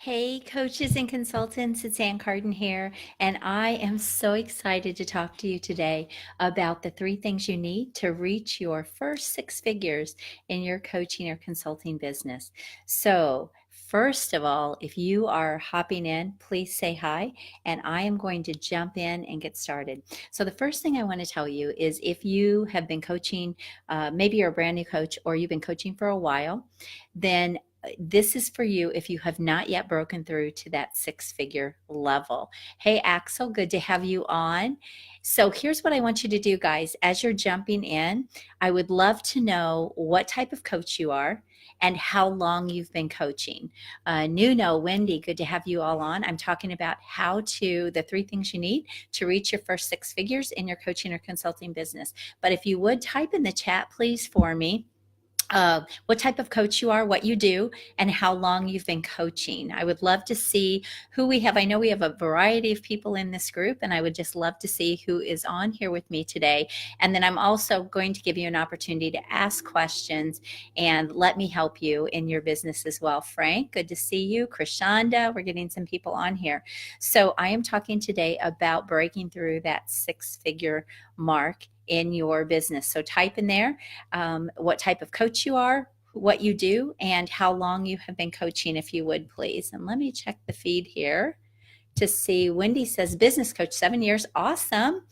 Hey, coaches and consultants, it's Ann Carden here, and I am so excited to talk to you today about the 3 things you need to reach your first 6 figures in your coaching or consulting business. So, first of all, if you are hopping in, please say hi, and I am going to jump in and get started. So, the first thing I want to tell you is if you have been coaching, maybe you're a brand new coach or you've been coaching for a while, then this is for you if you have not yet broken through to that 6 figure level. Hey, Axel, good to have you on. So, here's what I want you to do, guys. As you're jumping in, I would love to know what type of coach you are and how long you've been coaching. Nuno, Wendy, good to have you all on. I'm talking about the 3 things you need to reach your first 6 figures in your coaching or consulting business. But if you would type in the chat, please, for me what type of coach you are, what you do, and how long you've been coaching. I would love to see who we have. I know we have a variety of people in this group, and I would just love to see who is on here with me today. And then I'm also going to give you an opportunity to ask questions and let me help you in your business as well. Frank, good to see you. Krishanda, we're getting some people on here. So I am talking today about breaking through that 6 figure mark in your business. So type in there what type of coach you are, what you do, and how long you have been coaching, if you would, please. And let me check the feed here to see. Wendy says business coach, 7 years. Awesome.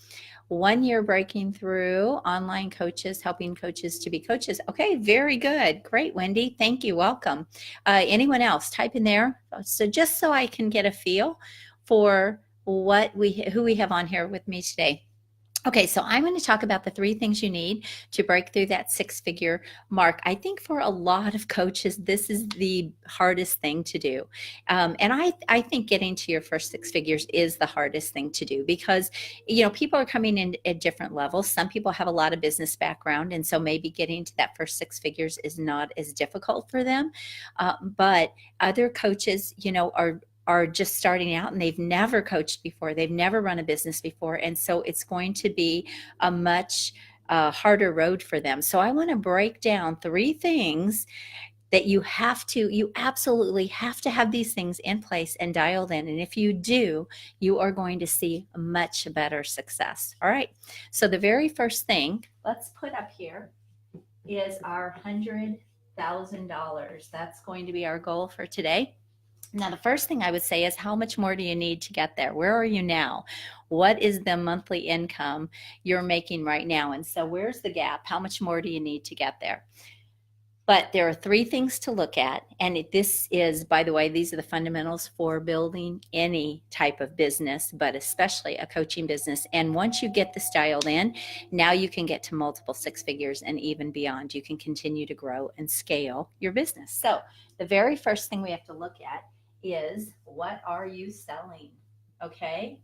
1 year breaking through, online coaches, helping coaches to be coaches. Okay, very good. Great, Wendy. Thank you. Welcome. Anyone else? Type in there. So just so I can get a feel for who we have on here with me today. Okay, so I'm going to talk about the 3 things you need to break through that 6 figure mark. I think for a lot of coaches, this is the hardest thing to do. And I think getting to your first 6 figures is the hardest thing to do because, people are coming in at different levels. Some people have a lot of business background, and so maybe getting to that first 6 figures is not as difficult for them. But other coaches, are just starting out and they've never coached before. They've never run a business before. And so it's going to be a much harder road for them. So I want to break down 3 things that you absolutely have to have these things in place and dialed in. And if you do, you are going to see much better success. All right. So the very first thing, let's put up here, is our $100,000. That's going to be our goal for today. Now, the first thing I would say is how much more do you need to get there? Where are you now? What is the monthly income you're making right now? And so where's the gap? How much more do you need to get there? But there are 3 things to look at. And this is, by the way, these are the fundamentals for building any type of business, but especially a coaching business. And once you get this dialed in, now you can get to multiple 6 figures and even beyond. You can continue to grow and scale your business. So the very first thing we have to look at is, what are you selling? Okay.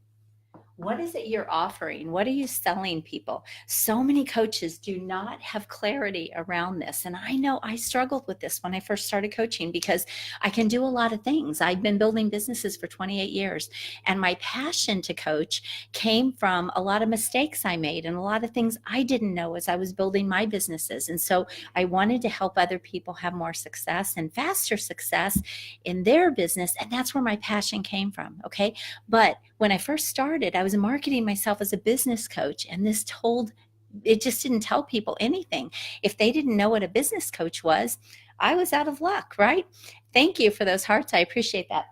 What is it you're offering? What are you selling people? So many coaches do not have clarity around this. And I know I struggled with this when I first started coaching because I can do a lot of things. I've been building businesses for 28 years. And my passion to coach came from a lot of mistakes I made and a lot of things I didn't know as I was building my businesses. And so I wanted to help other people have more success and faster success in their business. And that's where my passion came from. Okay. But when I first started, I was marketing myself as a business coach, and it just didn't tell people anything. If they didn't know what a business coach was, I was out of luck, right? Thank you for those hearts. I appreciate that.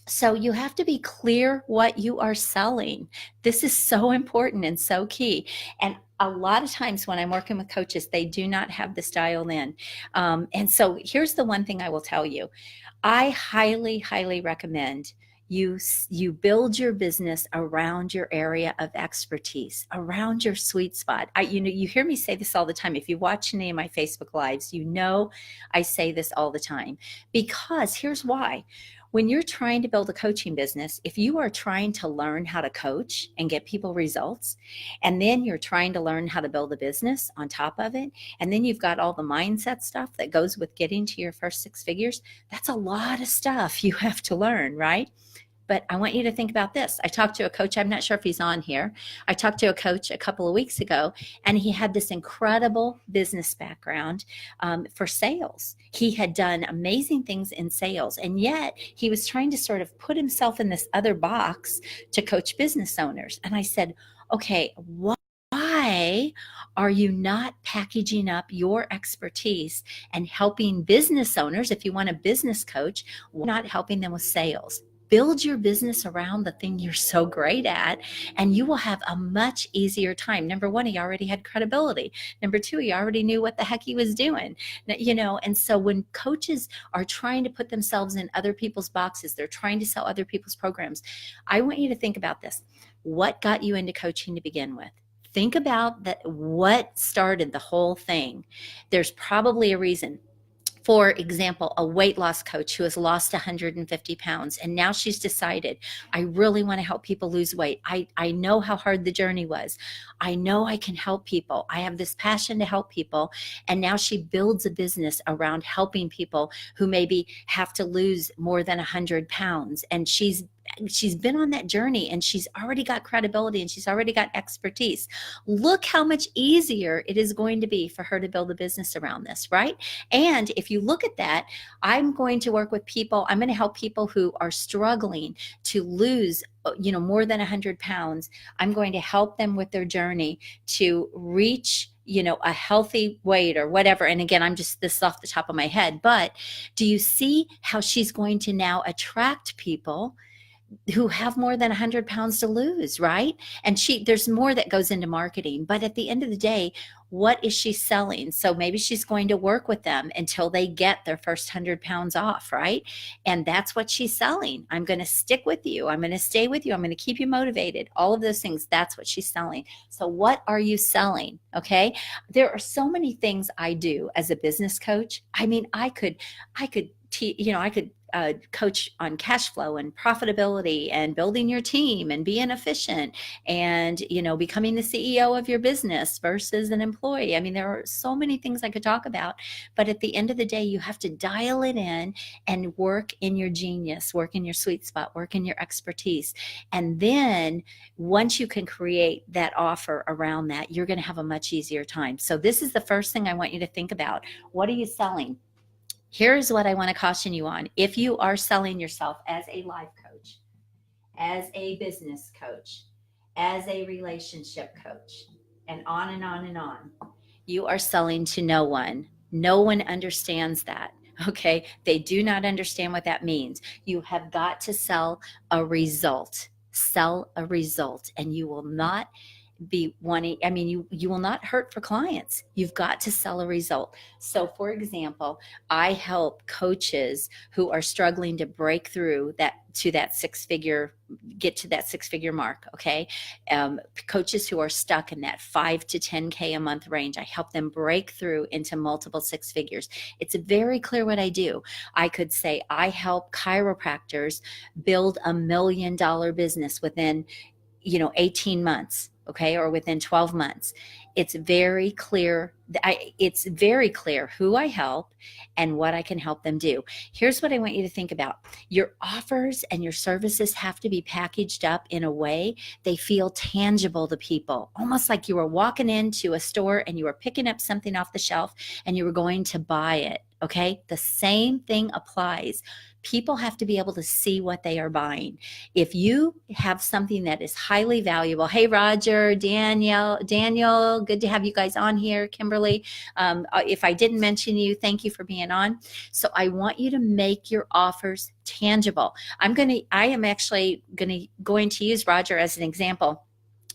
So you have to be clear what you are selling. This is so important and so key. And a lot of times when I'm working with coaches, they do not have this dialed in. And so here's the one thing I will tell you. I highly, highly recommend you build your business around your area of expertise, around your sweet spot. You hear me say this all the time. If you watch any of my Facebook lives, I say this all the time, because here's why. When you're trying to build a coaching business, if you are trying to learn how to coach and get people results, and then you're trying to learn how to build a business on top of it, and then you've got all the mindset stuff that goes with getting to your first 6 figures, that's a lot of stuff you have to learn, right? But I want you to think about this. I talked to a coach, I'm not sure if he's on here. I talked to a coach a couple of weeks ago, and he had this incredible business background for sales. He had done amazing things in sales, and yet he was trying to sort of put himself in this other box to coach business owners. And I said, okay, why are you not packaging up your expertise and helping business owners? If you want a business coach, why not helping them with sales? Build your business around the thing you're so great at, and you will have a much easier time. Number one, he already had credibility. Number two, he already knew what the heck he was doing. And so when coaches are trying to put themselves in other people's boxes, they're trying to sell other people's programs. I want you to think about this. What got you into coaching to begin with? Think about that. What started the whole thing? There's probably a reason. For example, a weight loss coach who has lost 150 pounds, and now she's decided, I really want to help people lose weight. I know how hard the journey was. I know I can help people. I have this passion to help people. And now she builds a business around helping people who maybe have to lose more than 100 pounds. And she's been on that journey, and she's already got credibility, and she's already got expertise. Look how much easier it is going to be for her to build a business around this, right? And if you look at that, I'm going to work with people. I'm going to help people who are struggling to lose more than 100 pounds. I'm going to help them with their journey to reach a healthy weight or whatever. And again, this is off the top of my head, but do you see how she's going to now attract people who have more than 100 pounds to lose, right? And there's more that goes into marketing, but at the end of the day, what is she selling? So maybe she's going to work with them until they get their first 100 pounds off, right? And that's what she's selling. I'm going to stick with you. I'm going to stay with you. I'm going to keep you motivated. All of those things, that's what she's selling. So what are you selling? Okay. There are so many things I do as a business coach. I mean, I could coach on cash flow and profitability and building your team and being efficient and, becoming the CEO of your business versus an employee. I mean, there are so many things I could talk about, but at the end of the day, you have to dial it in and work in your genius, work in your sweet spot, work in your expertise. And then once you can create that offer around that, you're going to have a much easier time. So this is the first thing I want you to think about. What are you selling? Here's what I want to caution you on. If you are selling yourself as a life coach, as a business coach, as a relationship coach, and on and on and on, you are selling to no one. No one understands that. Okay. They do not understand what that means. You have got to sell a result. Sell a result, and you will not be wanting, you will not hurt for clients. You've got to sell a result. So for example, I help coaches who are struggling to break through get to that six-figure mark. Okay. Coaches who are stuck in that 5 to 10K a month range, I help them break through into multiple six figures. It's very clear what I do. I could say I help chiropractors build $1 million business within 18 months. Okay, or within 12 months. It's very clear. It's very clear who I help and what I can help them do. Here's what I want you to think about. Your offers and your services have to be packaged up in a way they feel tangible to people, almost like you were walking into a store and you were picking up something off the shelf and you were going to buy it. Okay, the same thing applies. People have to be able to see what they are buying. If you have something that is highly valuable, hey, Roger, Daniel, good to have you guys on here. Kimberly, if I didn't mention you, thank you for being on. So I want you to make your offers tangible. I am actually going to use Roger as an example.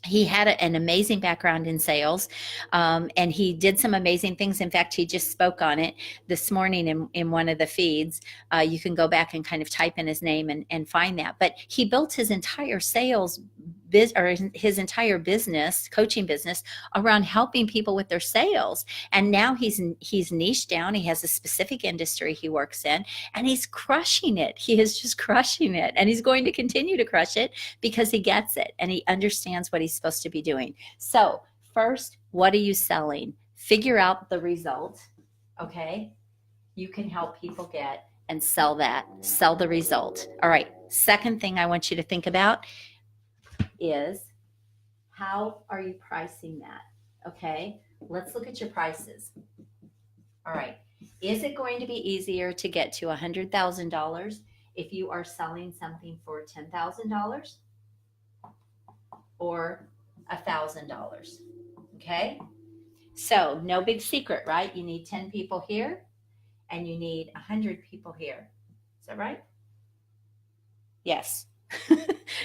He had an amazing background in sales, and he did some amazing things. In fact, he just spoke on it this morning in one of the feeds. You can go back and kind of type in his name and find that. But he built his entire his entire business, coaching business, around helping people with their sales. And now he's niched down. He has a specific industry he works in, and he's crushing it. He is just crushing it, and he's going to continue to crush it because he gets it and he understands what he's supposed to be doing. So first, what are you selling? Figure out the result. Okay. You can help people get and sell the result. All right. second thing I want you to think about is how are you pricing that? Okay, let's look at your prices. All right, is it going to be easier to get to $100,000 if you are selling something for $10,000 or $1,000? Okay, so no big secret, right? You need 10 people here and you need 100 people here. Is that right? Yes.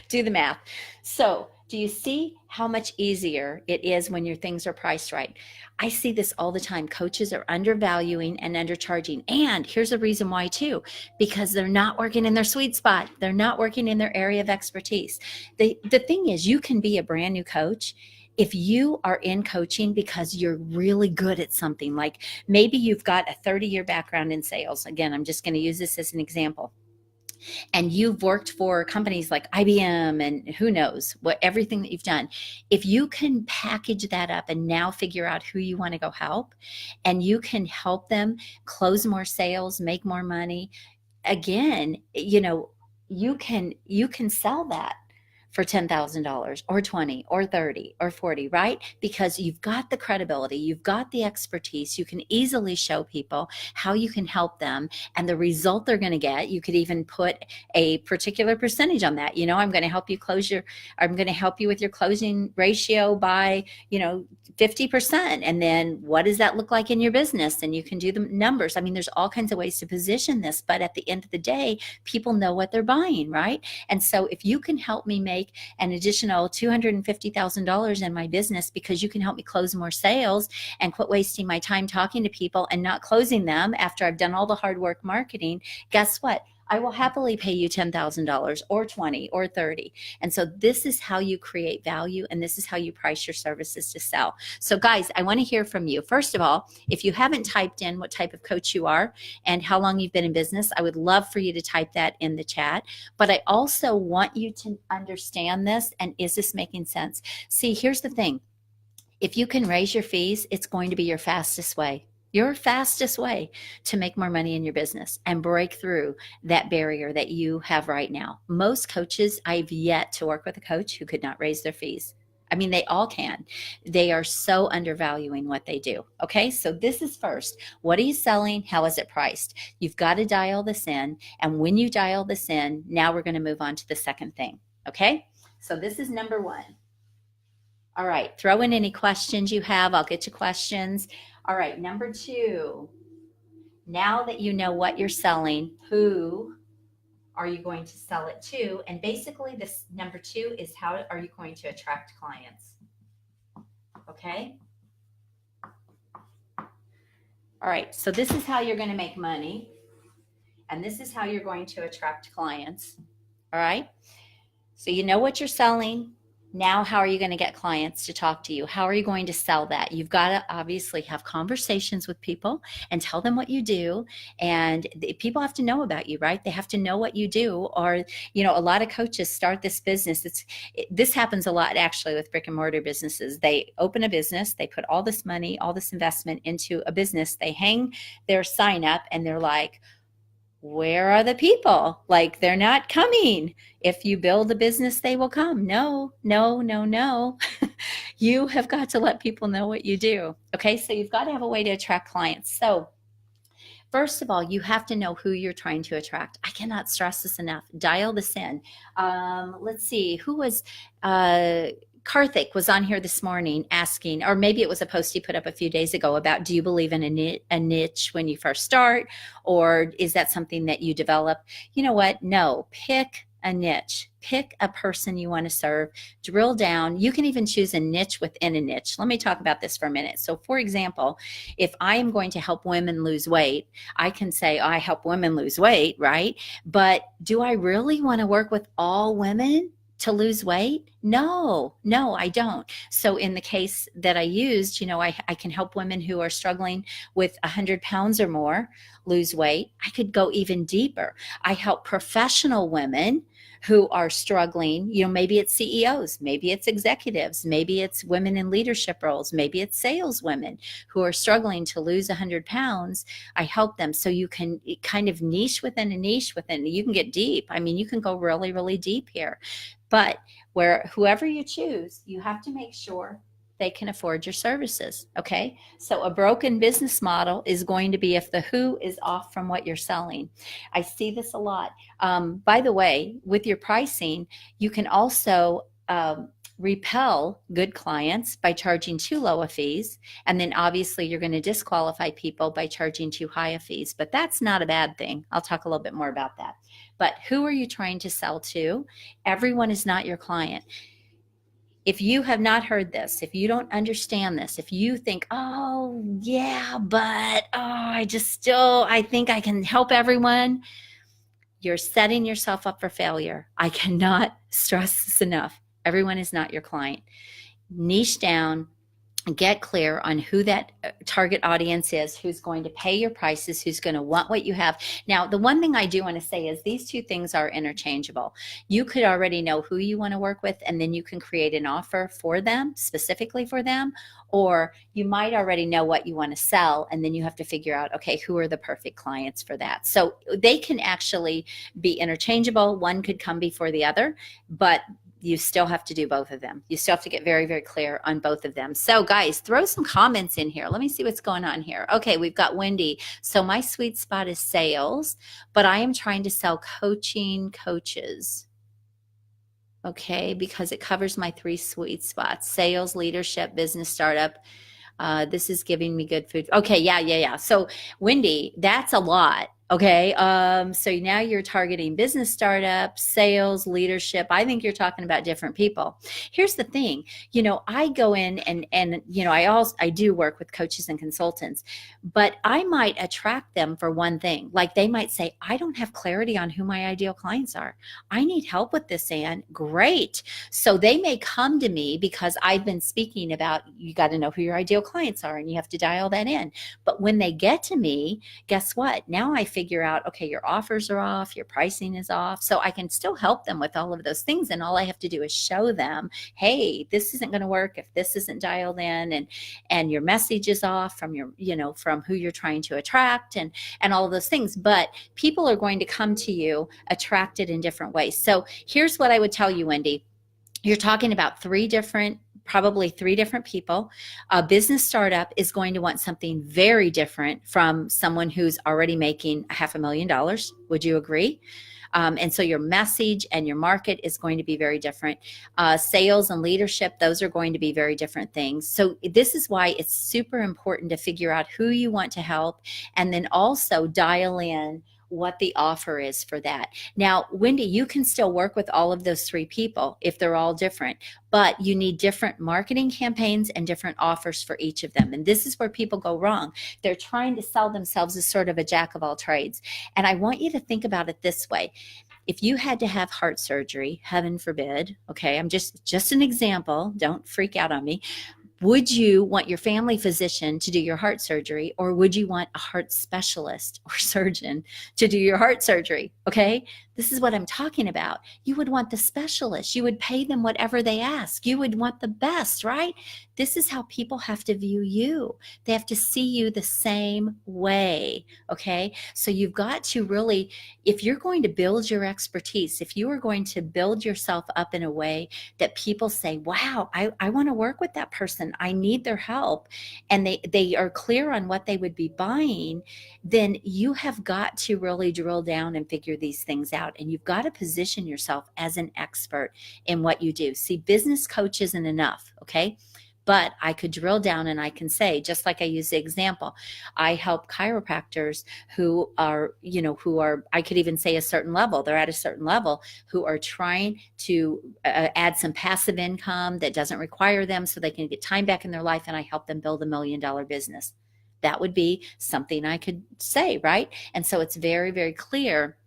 Do the math. So, do you see how much easier it is when your things are priced right? I see this all the time. Coaches are undervaluing and undercharging. And here's a reason why, too, because they're not working in their sweet spot. They're not working in their area of expertise. The thing is, you can be a brand new coach if you are in coaching because you're really good at something. Like maybe you've got a 30-year background in sales. Again, I'm just going to use this as an example. And you've worked for companies like IBM and who knows what, everything that you've done. If you can package that up and now figure out who you want to go help, and you can help them close more sales, make more money, again, you can sell that for $10,000 or 20 or 30 or 40, right? Because you've got the credibility, you've got the expertise, you can easily show people how you can help them and the result they're going to get. You could even put a particular percentage on that. I'm going to help you I'm going to help you with your closing ratio by, 50%. And then what does that look like in your business? And you can do the numbers. I mean, there's all kinds of ways to position this, but at the end of the day, people know what they're buying, right? And so if you can help me make an additional $250,000 in my business because you can help me close more sales and quit wasting my time talking to people and not closing them after I've done all the hard work marketing, guess what? I will happily pay you $10,000 or 20 or 30. And so this is how you create value, and this is how you price your services to sell. So guys, I want to hear from you. First of all, if you haven't typed in what type of coach you are and how long you've been in business, I would love for you to type that in the chat. But I also want you to understand this, and is this making sense? See, here's the thing. If you can raise your fees, it's going to be your fastest way. Your fastest way to make more money in your business and break through that barrier that you have right now. Most coaches, I've yet to work with a coach who could not raise their fees. I mean, they all can. They are so undervaluing what they do. Okay, so this is first. What are you selling? How is it priced? You've got to dial this in. And when you dial this in, now we're going to move on to the second thing. Okay, so this is number one. All right, throw in any questions you have. I'll get to questions. All right, number two, now that you know what you're selling, who are you going to sell it to? And basically this number two is how are you going to attract clients? Okay. All right, so this is how you're going to make money. And this is how you're going to attract clients. All right. So you know what you're selling. Now, how are you going to get clients to talk to you? How are you going to sell that? You've got to obviously have conversations with people and tell them what you do. And people have to know about you, right? They have to know what you do. Or, a lot of coaches start this business. This happens a lot actually with brick and mortar businesses. They open a business, they put all this money, all this investment into a business. They hang their sign up and they're like, where are the people? Like, they're not coming. If you build a business, they will come. No. You have got to let people know what you do. Okay, so you've got to have a way to attract clients. So first of all, you have to know who you're trying to attract. I cannot stress this enough. Dial this in. Let's see, who was Karthik was on here this morning asking, or maybe it was a post he put up a few days ago about, do you believe in a niche when you first start, or is that something that you develop? You know what? No, pick a niche. Pick a person you want to serve. Drill down. You can even choose a niche within a niche. Let me talk about this for a minute. So for example, if I am going to help women lose weight, I can say, I help women lose weight, right? But do I really want to work with all women to lose weight? No, I don't. So in the case that I used, I can help women who are struggling with 100 pounds or more lose weight. I could go even deeper. I help professional women who are struggling. Maybe it's CEOs, maybe it's executives, maybe it's women in leadership roles, maybe it's sales women who are struggling to lose 100 pounds. I help them. So you can kind of niche within a niche within, you can get deep. I mean, you can go really, really deep here. But where whoever you choose, you have to make sure they can afford your services. Okay. So a broken business model is going to be if the who is off from what you're selling. I see this a lot. By the way, with your pricing, you can also repel good clients by charging too low a fees. And then obviously you're going to disqualify people by charging too high a fees. But that's not a bad thing. I'll talk a little bit more about that. But who are you trying to sell to? Everyone is not your client. If you have not heard this, if you don't understand this, if you think, oh, yeah, but I think I can help everyone, you're setting yourself up for failure. I cannot stress this enough. Everyone is not your client. Niche down, get clear on who that target audience is, who's going to pay your prices, who's going to want what you have. Now, the one thing I do want to say is these two things are interchangeable. You could already know who you want to work with, and then you can create an offer for them, specifically for them, or you might already know what you want to sell, and then you have to figure out, okay, who are the perfect clients for that? So they can actually be interchangeable. One could come before the other, but you still have to do both of them. You still have to get very, very clear on both of them. So guys, throw some comments in here. Let me see what's going on here. Okay, we've got Wendy. So my sweet spot is sales, but I am trying to sell coaching coaches. Okay, because it covers my 3 sweet spots: sales, leadership, business startup. This is giving me good food. Okay, yeah. So Wendy, that's a lot. Okay. So now you're targeting business startups, sales, leadership. I think you're talking about different people. Here's the thing, I go in and I do work with coaches and consultants, but I might attract them for one thing. Like they might say, I don't have clarity on who my ideal clients are. I need help with this, Ann. Great. So they may come to me because I've been speaking about, you got to know who your ideal clients are and you have to dial that in. But when they get to me, guess what? Now I figure out, okay, your offers are off, your pricing is off. So I can still help them with all of those things. And all I have to do is show them, hey, this isn't going to work if this isn't dialed in, and your message is off from your, from who you're trying to attract, and all of those things. But people are going to come to you attracted in different ways. So here's what I would tell you, Wendy. You're talking about probably three different people. A business startup is going to want something very different from someone who's already making $500,000. Would you agree? And so your message and your market is going to be very different. Sales and leadership, those are going to be very different things. So this is why it's super important to figure out who you want to help, and then also dial in what the offer is for that. Now, Wendy, you can still work with all of those 3 people if they're all different, but you need different marketing campaigns and different offers for each of them. And this is where people go wrong. They're trying to sell themselves as sort of a jack of all trades. And I want you to think about it this way. If you had to have heart surgery, heaven forbid, okay, I'm just an example, don't freak out on me. Would you want your family physician to do your heart surgery, or would you want a heart specialist or surgeon to do your heart surgery? Okay, this is what I'm talking about. You would want the specialist. You would pay them whatever they ask. You would want the best, right? This is how people have to view you. They have to see you the same way, okay? So you've got to really, if you're going to build your expertise, if you are going to build yourself up in a way that people say, wow, I want to work with that person, I need their help, and they are clear on what they would be buying, then you have got to really drill down and figure these things out. And you've got to position yourself as an expert in what you do. See, business coach isn't enough, okay? But I could drill down and I can say, just like I use the example, I help chiropractors who are, I could even say a certain level, they're at a certain level, who are trying to add some passive income that doesn't require them so they can get time back in their life, and I help them build $1 million business. That would be something I could say, right? And so it's very, very clear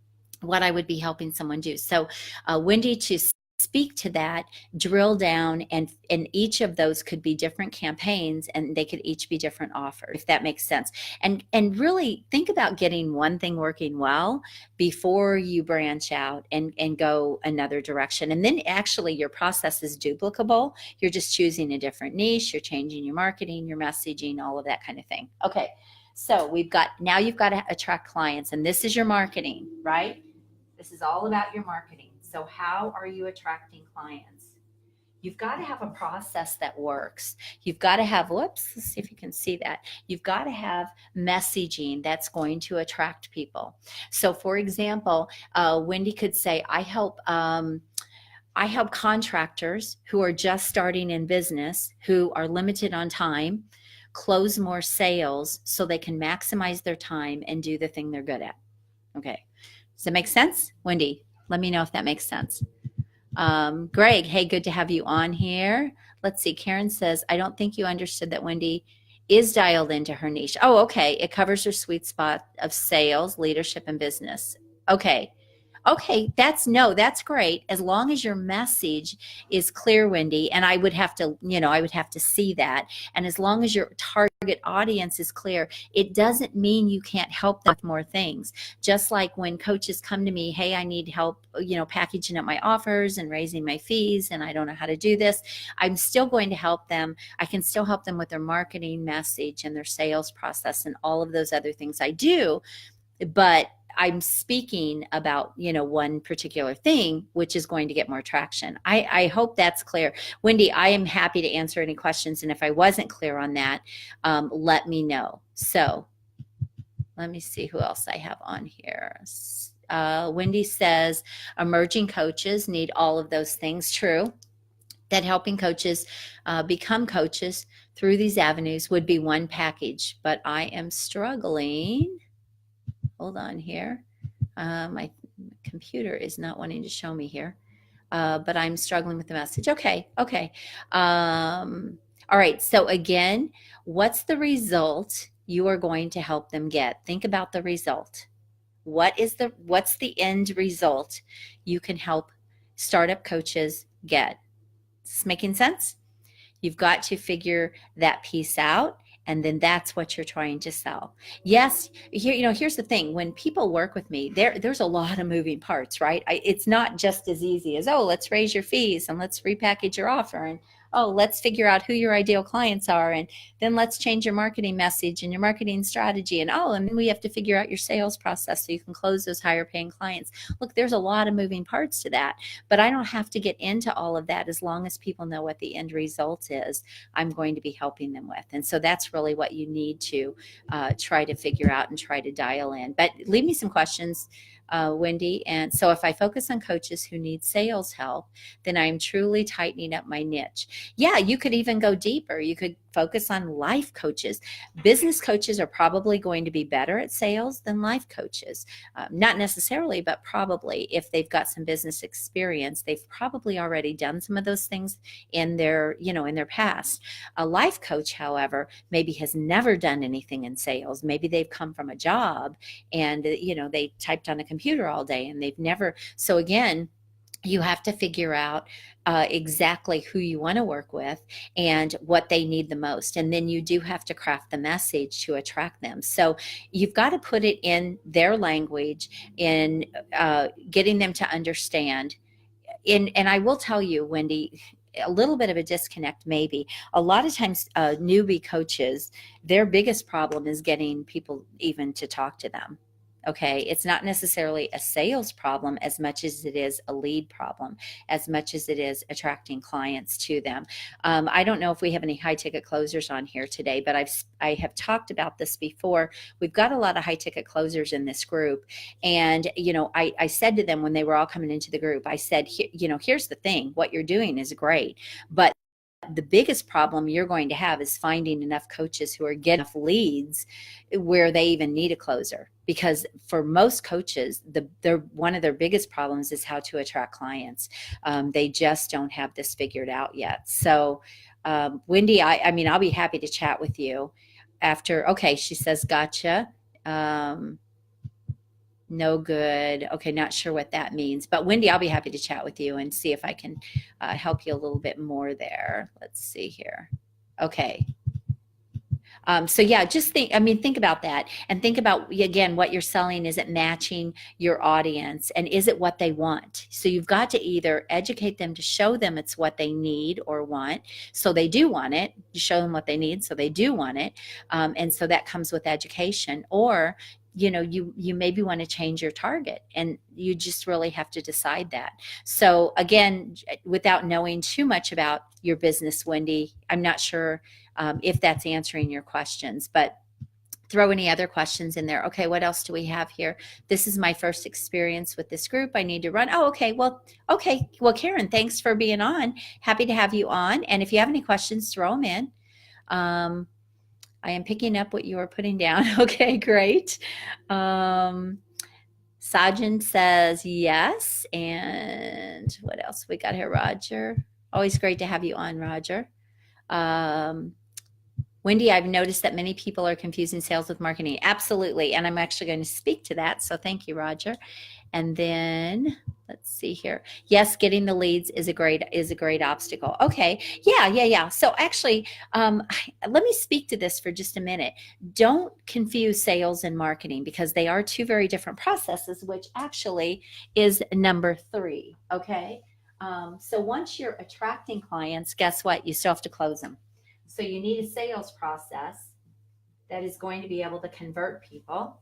what I would be helping someone do. So Wendy, to speak to that, drill down, and each of those could be different campaigns, and they could each be different offers, if that makes sense. And really think about getting one thing working well before you branch out and go another direction. And then actually your process is duplicable. You're just choosing a different niche, you're changing your marketing, your messaging, all of that kind of thing. Okay, so now you've got to attract clients, and this is your marketing, right? This is all about your marketing. So how are you attracting clients? You've got to have a process that works. You've got to have, whoops, let's see if you can see that. You've got to have messaging that's going to attract people. So for example, Wendy could say, I help contractors who are just starting in business, who are limited on time, close more sales so they can maximize their time and do the thing they're good at. Okay. Does that make sense? Wendy, let me know if that makes sense. Greg, hey, good to have you on here. Let's see. Karen says, I don't think you understood that Wendy is dialed into her niche. Oh, okay. It covers her sweet spot of sales, leadership, and business. Okay. Okay, that's great. As long as your message is clear, Wendy, and I would have to see that. And as long as your target audience is clear, it doesn't mean you can't help them with more things. Just like when coaches come to me, hey, I need help, packaging up my offers and raising my fees, and I don't know how to do this. I'm still going to help them. I can still help them with their marketing message and their sales process and all of those other things I do. But I'm speaking about, one particular thing, which is going to get more traction. I hope that's clear. Wendy, I am happy to answer any questions. And if I wasn't clear on that, let me know. So let me see who else I have on here. Wendy says, emerging coaches need all of those things. True. That helping coaches become coaches through these avenues would be one package, but I am struggling. Hold on here. My computer is not wanting to show me here, but I'm struggling with the message. Okay. All right. So again, what's the result you are going to help them get? Think about the result. What's the end result you can help startup coaches get? Is this making sense? You've got to figure that piece out. And then that's what you're trying to sell. Yes, here's the thing. When people work with me, there's a lot of moving parts, right? It's not just as easy as, let's raise your fees and let's repackage your offer, and let's figure out who your ideal clients are, and then let's change your marketing message and your marketing strategy, and then we have to figure out your sales process so you can close those higher paying clients. Look, there's a lot of moving parts to that, but I don't have to get into all of that. As long as people know what the end result is, I'm going to be helping them with. And so that's really what you need to try to figure out and try to dial in. But leave me some questions, Wendy. And so if I focus on coaches who need sales help, then I'm truly tightening up my niche. Yeah, you could even go deeper. You could focus on life coaches. Business coaches are probably going to be better at sales than life coaches. Not necessarily, but probably. If they've got some business experience, they've probably already done some of those things in their past. A life coach, however, maybe has never done anything in sales. Maybe they've come from a job and they typed on a computer all day and they've never. So again, you have to figure out exactly who you want to work with and what they need the most. And then you do have to craft the message to attract them. So you've got to put it in their language, in getting them to understand. And I will tell you, Wendy, a little bit of a disconnect maybe. A lot of times newbie coaches, their biggest problem is getting people even to talk to them. Okay, it's not necessarily a sales problem as much as it is a lead problem, as much as it is attracting clients to them. I don't know if we have any high ticket closers on here today, but I have talked about this before. We've got a lot of high ticket closers in this group. And, I said to them when they were all coming into the group, I said, here's the thing, what you're doing is great, but the biggest problem you're going to have is finding enough coaches who are getting enough leads where they even need a closer. Because for most coaches, one of their biggest problems is how to attract clients. They just don't have this figured out yet. So, Wendy, I'll be happy to chat with you after. Okay, she says, gotcha. No good. Okay, not sure what that means. But Wendy, I'll be happy to chat with you and see if I can help you a little bit more there. Let's see here. Okay. So yeah, just think about that and think about, again, what you're selling. Is it matching your audience and is it what they want? So you've got to either educate them to show them it's what they need or want. So they do want it. You show them what they need. So they do want it. And so that comes with education. Or you maybe want to change your target, and you just really have to decide that. So again, without knowing too much about your business, Wendy, I'm not sure if that's answering your questions, but throw any other questions in there. Okay, what else do we have here? This is my first experience with this group. I need to run. Oh, okay. Well, Karen, thanks for being on. Happy to have you on. And if you have any questions, throw them in. I am picking up what you are putting down. Okay, great. Sajin says yes. And what else we got here, Roger? Always great to have you on, Roger. Wendy, I've noticed that many people are confusing sales with marketing. Absolutely. And I'm actually going to speak to that. So thank you, Roger. And then let's see here. Yes, getting the leads is a great obstacle. Okay. Yeah. So actually, let me speak to this for just a minute. Don't confuse sales and marketing, because they are two very different processes, which actually is number 3. Okay. So once you're attracting clients, guess what? You still have to close them. So you need a sales process that is going to be able to convert people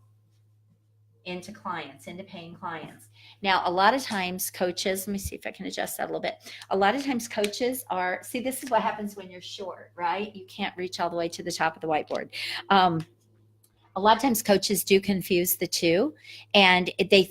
into clients, into paying clients. Now, a lot of times coaches, let me see if I can adjust that a little bit. A lot of times coaches see, this is what happens when you're short, right? You can't reach all the way to the top of the whiteboard. A lot of times coaches do confuse the two, and they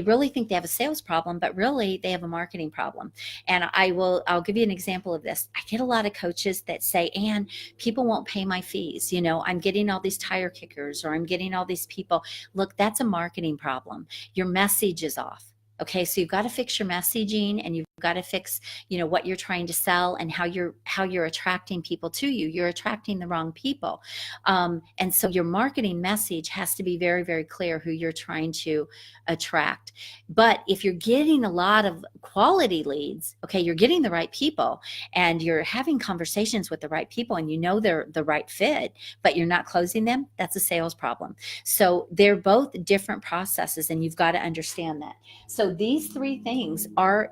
really think they have a sales problem, but really they have a marketing problem. And I'll give you an example of this. I get a lot of coaches that say, Ann, people won't pay my fees. I'm getting all these tire kickers, or I'm getting all these people. Look, that's a marketing problem. Your message is off. Okay, so you've got to fix your messaging, and you've got to fix, what you're trying to sell and how you're attracting people to you. You're attracting the wrong people. And so your marketing message has to be very, very clear who you're trying to attract. But if you're getting a lot of quality leads, okay, you're getting the right people and you're having conversations with the right people, and they're the right fit, but you're not closing them, that's a sales problem. So they're both different processes, and you've got to understand that. So these 3 things are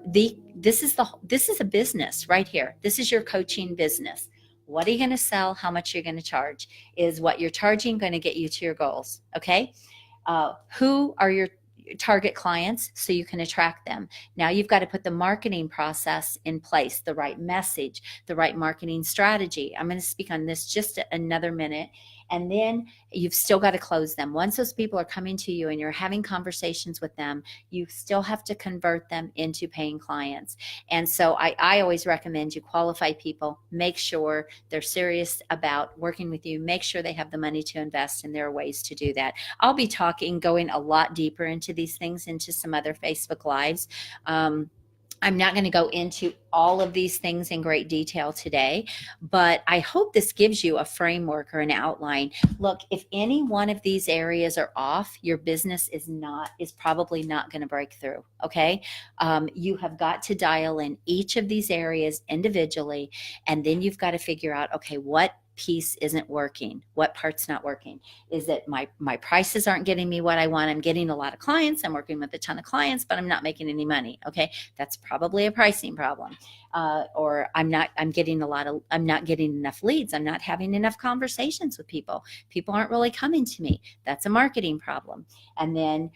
this is a business right here. This is your coaching business. What are you going to sell? How much you're going to charge? Is what you're charging going to get you to your goals? Okay. Who are your target clients so you can attract them? Now you've got to put the marketing process in place, the right message, the right marketing strategy. I'm going to speak on this just another minute. And then you've still got to close them. Once those people are coming to you and you're having conversations with them, you still have to convert them into paying clients. And so I always recommend you qualify people, make sure they're serious about working with you, make sure they have the money to invest, and there are ways to do that. I'll be going a lot deeper into these things, into some other Facebook Lives. I'm not going to go into all of these things in great detail today, but I hope this gives you a framework or an outline. Look, if any one of these areas are off, your business is probably not going to break through. Okay. You have got to dial in each of these areas individually, and then you've got to figure out, okay, what piece isn't working? What part's not working? Is it my prices aren't getting me what I want? I'm getting a lot of clients. I'm working with a ton of clients, but I'm not making any money. Okay. That's probably a pricing problem. Or I'm not getting enough leads. I'm not having enough conversations with people. People aren't really coming to me. That's a marketing problem. And then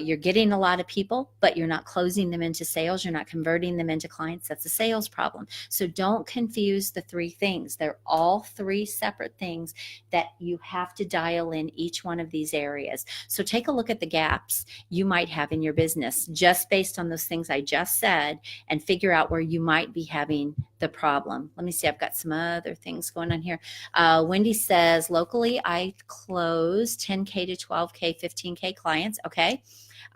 you're getting a lot of people, but you're not closing them into sales. You're not converting them into clients. That's a sales problem. So don't confuse the 3 things. They're all 3 separate things that you have to dial in each one of these areas. So take a look at the gaps you might have in your business just based on those things I just said, and figure out where you might be having the problem. Let me see. I've got some other things going on here. Wendy says, locally, I close 10K to 12K, 15K clients. Okay.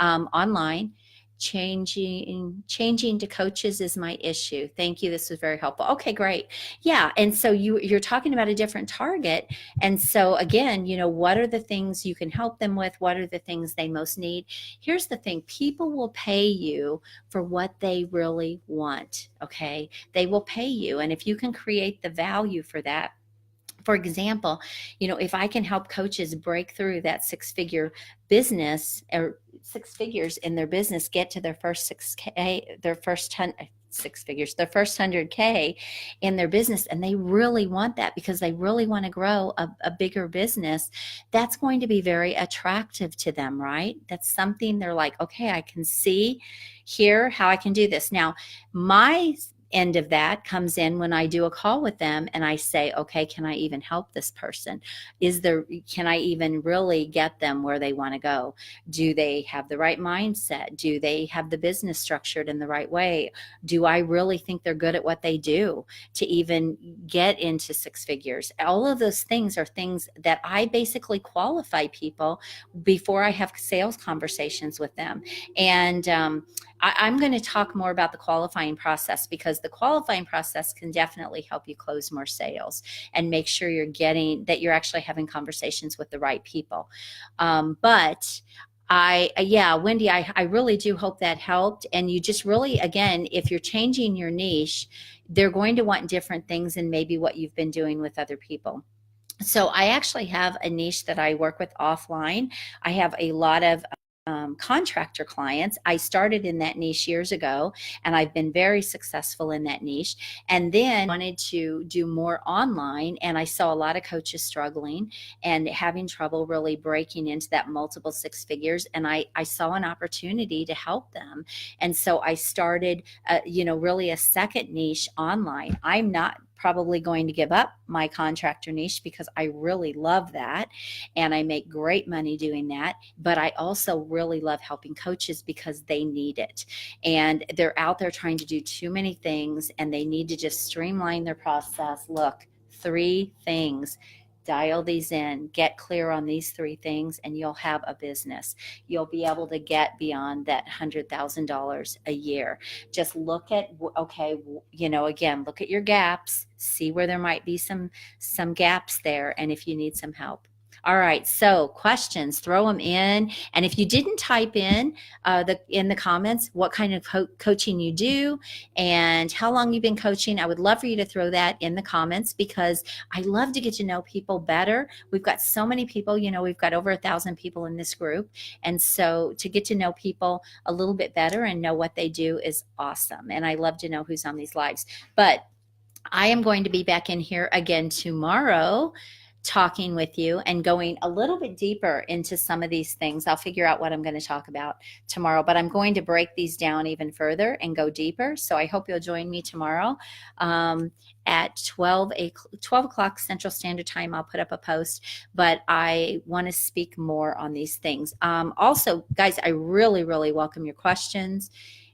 Online. changing to coaches is my issue. Thank you. This was very helpful. Okay, great. Yeah. And so you're talking about a different target. And so again, what are the things you can help them with? What are the things they most need? Here's the thing. People will pay you for what they really want. Okay. They will pay you. And if you can create the value for that, for example, if I can help coaches break through that six-figure business, or six figures in their business, get to their first 6K, their first six figures, their first 100K in their business, and they really want that because they really want to grow a bigger business, that's going to be very attractive to them, right? That's something they're like, okay, I can see here how I can do this. Now, my end of that comes in when I do a call with them and I say, okay, can I even help this person? Can I even really get them where they want to go? Do they have the right mindset? Do they have the business structured in the right way? Do I really think they're good at what they do to even get into six figures? All of those things are things that I basically qualify people before I have sales conversations with them. And I'm going to talk more about the qualifying process, because the qualifying process can definitely help you close more sales and make sure you're actually having conversations with the right people. But Wendy, I really do hope that helped. And you just really, again, if you're changing your niche, they're going to want different things than maybe what you've been doing with other people. So I actually have a niche that I work with offline. I have a lot of contractor clients. I started in that niche years ago, and I've been very successful in that niche. And then wanted to do more online, and I saw a lot of coaches struggling and having trouble really breaking into that multiple six figures. And I saw an opportunity to help them. And so I started, really a second niche online. I'm not probably going to give up my contractor niche because I really love that and I make great money doing that. But I also really love helping coaches because they need it. And they're out there trying to do too many things and they need to just streamline their process. Look, 3 things. Dial these in, get clear on these 3 things, and you'll have a business. You'll be able to get beyond that $100,000 a year. Just look at, okay, again, look at your gaps, see where there might be some gaps there, and if you need some help. All right, so questions, throw them in. And if you didn't type in the comments what kind of coaching you do and how long you've been coaching, I would love for you to throw that in the comments, because I love to get to know people better. We've got so many people, we've got over 1,000 people in this group. And so to get to know people a little bit better and know what they do is awesome. And I love to know who's on these lives. But I am going to be back in here again tomorrow, talking with you and going a little bit deeper into some of these things. I'll figure out what I'm going to talk about tomorrow, but I'm going to break these down even further and go deeper. So I hope you'll join me tomorrow at 12 o'clock Central Standard Time. I'll put up a post, but I want to speak more on these things. Also, guys, I really, really welcome your questions.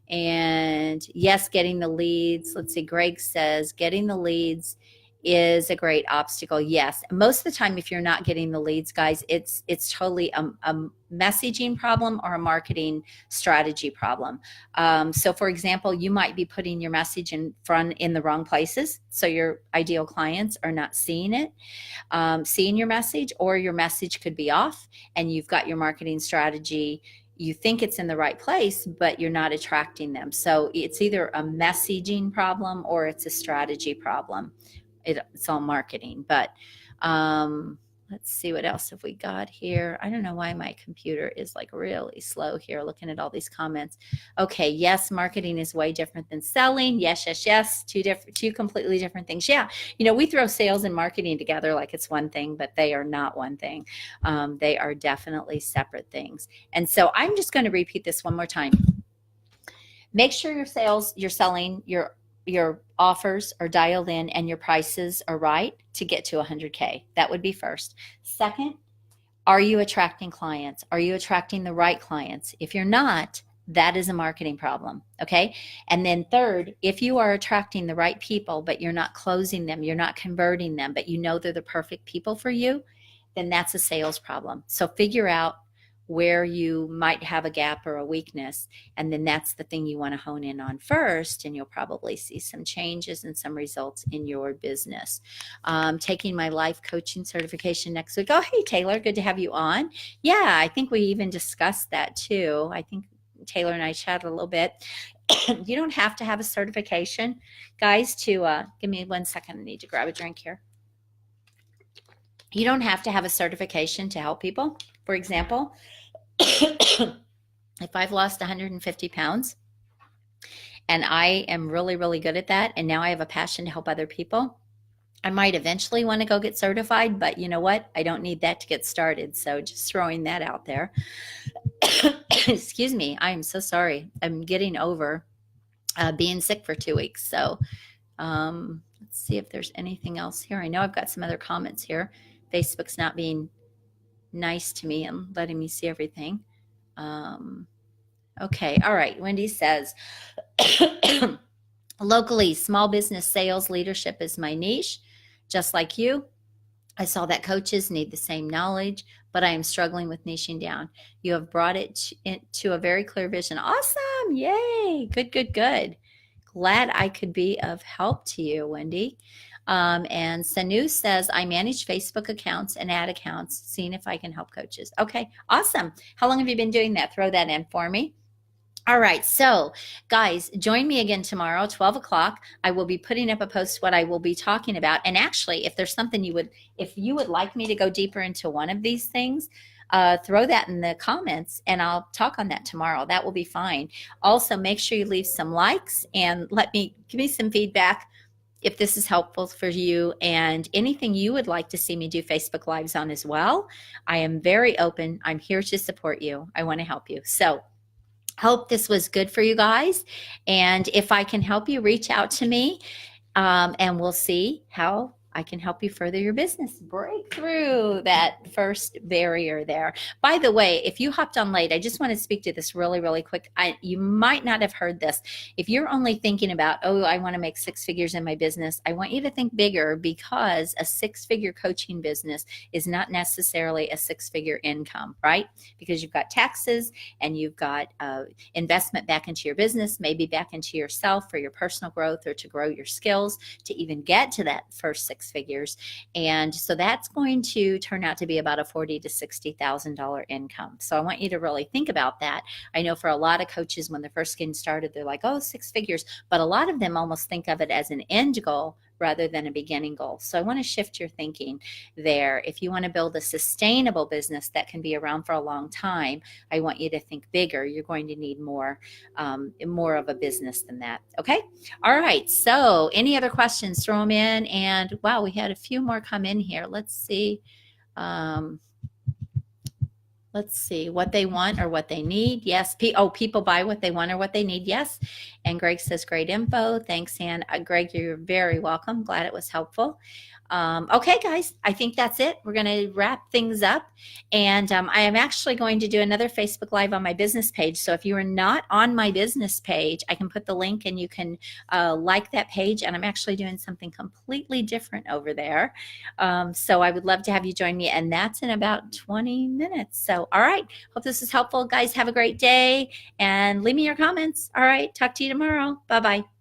And yes, getting the leads. Let's see, Greg says getting the leads is a great obstacle. Yes, most of the time if you're not getting the leads, guys, it's totally a messaging problem or a marketing strategy problem. So for example, you might be putting your message in the wrong places, so your ideal clients are not seeing it, seeing your message, or your message could be off and you've got your marketing strategy, you think it's in the right place, but you're not attracting them. So it's either a messaging problem or it's a strategy problem. It's all marketing. But let's see, what else have we got here? I don't know why my computer is like really slow here looking at all these comments. Okay, yes, marketing is way different than selling. Yes. Two completely different things. Yeah, we throw sales and marketing together like it's one thing, but they are not one thing. They are definitely separate things. And so I'm just going to repeat this one more time. Make sure you're selling your offers are dialed in and your prices are right to get to 100K. That would be first. Second, are you attracting clients? Are you attracting the right clients? If you're not, that is a marketing problem. Okay. And then third, if you are attracting the right people, but you're not closing them, you're not converting them, but they're the perfect people for you, then that's a sales problem. So figure out where you might have a gap or a weakness. And then that's the thing you want to hone in on first, and you'll probably see some changes and some results in your business. Taking my life coaching certification next week. Oh, hey, Taylor, good to have you on. Yeah, I think we even discussed that too. I think Taylor and I chatted a little bit. You don't have to have a certification, guys, to give me 1 second. I need to grab a drink here. You don't have to have a certification to help people. For example, if I've lost 150 pounds and I am really, really good at that, and now I have a passion to help other people, I might eventually want to go get certified, but you know what? I don't need that to get started. So just throwing that out there. Excuse me. I am so sorry. I'm getting over being sick for 2 weeks. So let's see if there's anything else here. I know I've got some other comments here. Facebook's not being nice to me and letting me see everything. Okay. All right. Wendy says, locally, small business sales leadership is my niche. Just like you, I saw that coaches need the same knowledge, but I am struggling with niching down. You have brought it to a very clear vision. Awesome. Yay. Good, good, good. Glad I could be of help to you, Wendy. And Sanu says, I manage Facebook accounts and ad accounts, seeing if I can help coaches. Okay, awesome. How long have you been doing that? Throw that in for me. All right, so guys, join me again tomorrow, 12 o'clock. I will be putting up a post what I will be talking about. And actually, if there's something if you would like me to go deeper into one of these things, throw that in the comments and I'll talk on that tomorrow. That will be fine. Also, make sure you leave some likes and give me some feedback if this is helpful for you, and anything you would like to see me do Facebook Lives on as well. I am very open. I'm here to support you. I want to help you. So hope this was good for you guys. And if I can help you, reach out to me and we'll see how I can help you further your business. Break through that first barrier there. By the way, if you hopped on late, I just want to speak to this really, really quick. You might not have heard this. If you're only thinking about, oh, I want to make 6 figures in my business, I want you to think bigger, because a 6-figure coaching business is not necessarily a 6-figure income, right? Because you've got taxes and you've got investment back into your business, maybe back into yourself for your personal growth or to grow your skills to even get to that first 6 figures. And so that's going to turn out to be about a $40,000 to $60,000 income. So I want you to really think about that. I know for a lot of coaches, when they're first getting started, they're like, oh, 6 figures. But a lot of them almost think of it as an end goal rather than a beginning goal. So I want to shift your thinking there. If you want to build a sustainable business that can be around for a long time, I want you to think bigger. You're going to need more of a business than that. Okay. All right. So any other questions, throw them in. And wow, we had a few more come in here. Let's see. Let's see what they want or what they need. Yes. People buy what they want or what they need. Yes. And Greg says, great info. Thanks, Ann. Greg, you're very welcome. Glad it was helpful. Okay, guys, I think that's it. We're going to wrap things up. And I am actually going to do another Facebook Live on my business page. So if you are not on my business page, I can put the link and you can like that page. And I'm actually doing something completely different over there. So I would love to have you join me. And that's in about 20 minutes. So, all right. Hope this is helpful. Guys, have a great day and leave me your comments. All right. Talk to you tomorrow. Bye-bye.